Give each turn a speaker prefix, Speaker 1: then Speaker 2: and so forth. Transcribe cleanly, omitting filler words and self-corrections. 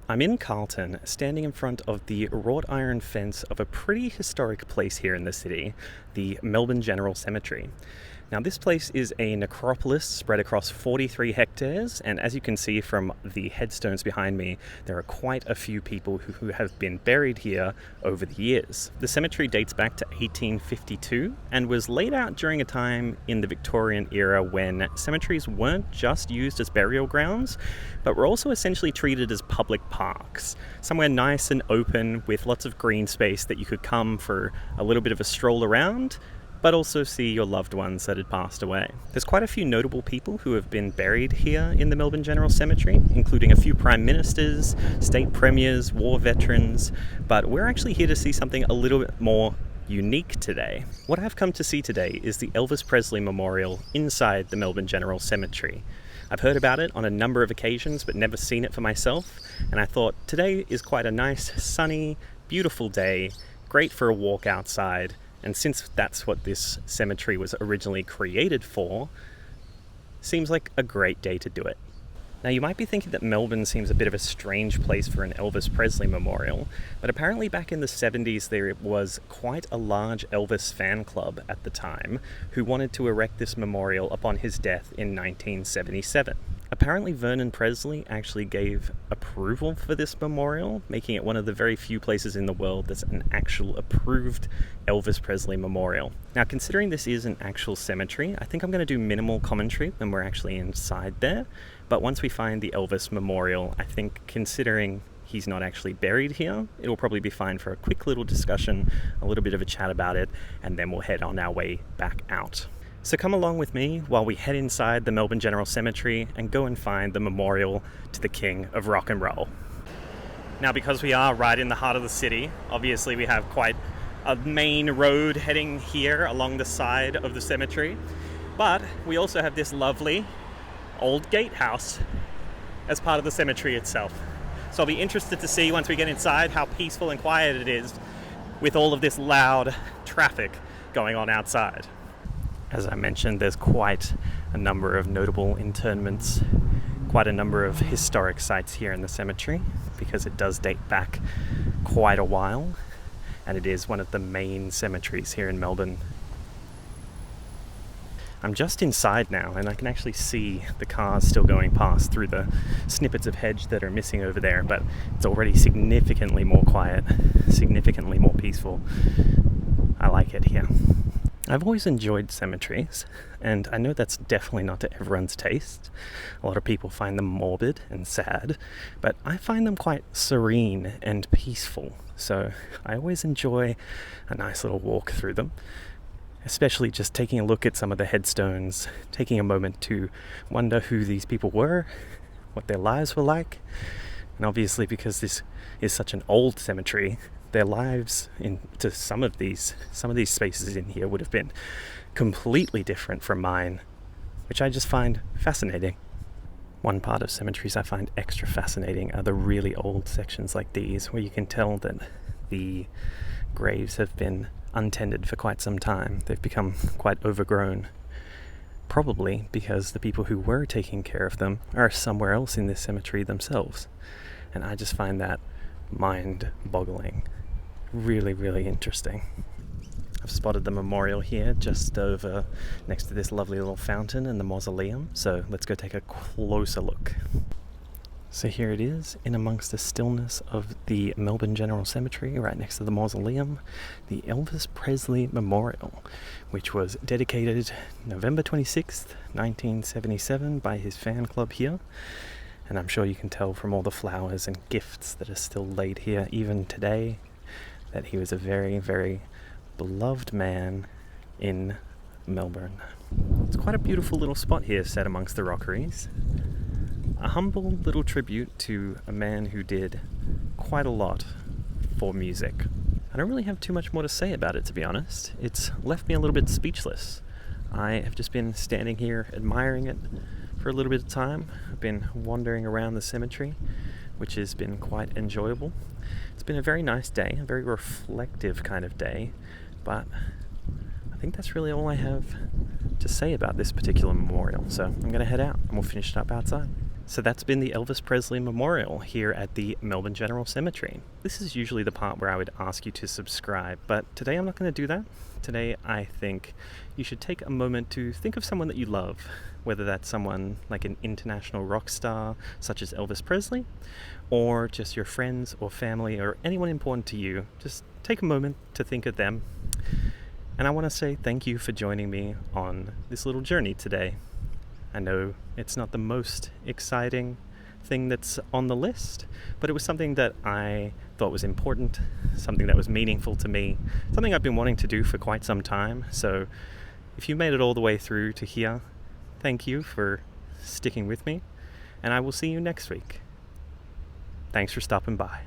Speaker 1: I'm in Carlton, standing in front of the wrought iron fence of a pretty historic place here in the city, the Melbourne General Cemetery. Now, this place is a necropolis spread across 43 hectares, and as you can see from the headstones behind me, there are quite a few people who have been buried here over the years. The cemetery dates back to 1852 and was laid out during a time in the Victorian era when cemeteries weren't just used as burial grounds, but were also essentially treated as public parks. Somewhere nice and open with lots of green space that you could come for a little bit of a stroll around, but also see your loved ones that had passed away. There's quite a few notable people who have been buried here in the Melbourne General Cemetery, including a few prime ministers, state premiers, war veterans, but we're actually here to see something a little bit more unique today. What I've come to see today is the Elvis Presley Memorial inside the Melbourne General Cemetery. I've heard about it on a number of occasions, but never seen it for myself, and I thought today is quite a nice, sunny, beautiful day, great for a walk outside. And since that's what this cemetery was originally created for, seems like a great day to do it. Now, you might be thinking that Melbourne seems a bit of a strange place for an Elvis Presley memorial, but apparently back in the 70s there was quite a large Elvis fan club at the time who wanted to erect this memorial upon his death in 1977. Apparently Vernon Presley actually gave approval for this memorial, making it one of the very few places in the world that's an actual approved Elvis Presley memorial. Now, considering this is an actual cemetery, I think I'm going to do minimal commentary when we're actually inside there, but once we find the Elvis memorial, I think considering he's not actually buried here, it'll probably be fine for a quick little discussion, a little bit of a chat about it, and then we'll head on our way back out. So come along with me while we head inside the Melbourne General Cemetery and go and find the memorial to the King of Rock and Roll. Now, because we are right in the heart of the city, obviously we have quite a main road heading here along the side of the cemetery, but we also have this lovely old gatehouse as part of the cemetery itself. So I'll be interested to see once we get inside how peaceful and quiet it is with all of this loud traffic going on outside. As I mentioned, there's quite a number of notable interments, quite a number of historic sites here in the cemetery, because it does date back quite a while, and it is one of the main cemeteries here in Melbourne. I'm just inside now, and I can actually see the cars still going past through the snippets of hedge that are missing over there, but it's already significantly more quiet, significantly more peaceful. I like it here. I've always enjoyed cemeteries, and I know that's definitely not to everyone's taste. A lot of people find them morbid and sad, but I find them quite serene and peaceful, so I always enjoy a nice little walk through them, especially just taking a look at some of the headstones, taking a moment to wonder who these people were, what their lives were like, and obviously because this is such an old cemetery, their lives into some of these spaces in here would have been completely different from mine, which I just find fascinating. One part of cemeteries I find extra fascinating are the really old sections like these, where you can tell that the graves have been untended for quite some time. They've become quite overgrown, probably because the people who were taking care of them are somewhere else in this cemetery themselves. And I just find that mind-boggling. Really, really interesting. I've spotted the memorial here just over next to this lovely little fountain and the mausoleum, so let's go take a closer look. So here it is, in amongst the stillness of the Melbourne General Cemetery, right next to the mausoleum, the Elvis Presley Memorial, which was dedicated November 26th, 1977 by his fan club here. And I'm sure you can tell from all the flowers and gifts that are still laid here even today that he was a very, very beloved man in Melbourne. It's quite a beautiful little spot here set amongst the rockeries. A humble little tribute to a man who did quite a lot for music. I don't really have too much more to say about it, to be honest. It's left me a little bit speechless. I have just been standing here admiring it for a little bit of time. I've been wandering around the cemetery, which has been quite enjoyable. It's been a very nice day, a very reflective kind of day, but I think that's really all I have to say about this particular memorial. So I'm going to head out and we'll finish it up outside. So that's been the Elvis Presley Memorial here at the Melbourne General Cemetery. This is usually the part where I would ask you to subscribe, but today I'm not going to do that. Today I think you should take a moment to think of someone that you love, whether that's someone like an international rock star such as Elvis Presley, or just your friends or family or anyone important to you. Just take a moment to think of them. And I want to say thank you for joining me on this little journey today. I know it's not the most exciting thing that's on the list, but it was something that I thought was important, something that was meaningful to me, something I've been wanting to do for quite some time. So if you made it all the way through to here, thank you for sticking with me, and I will see you next week. Thanks for stopping by.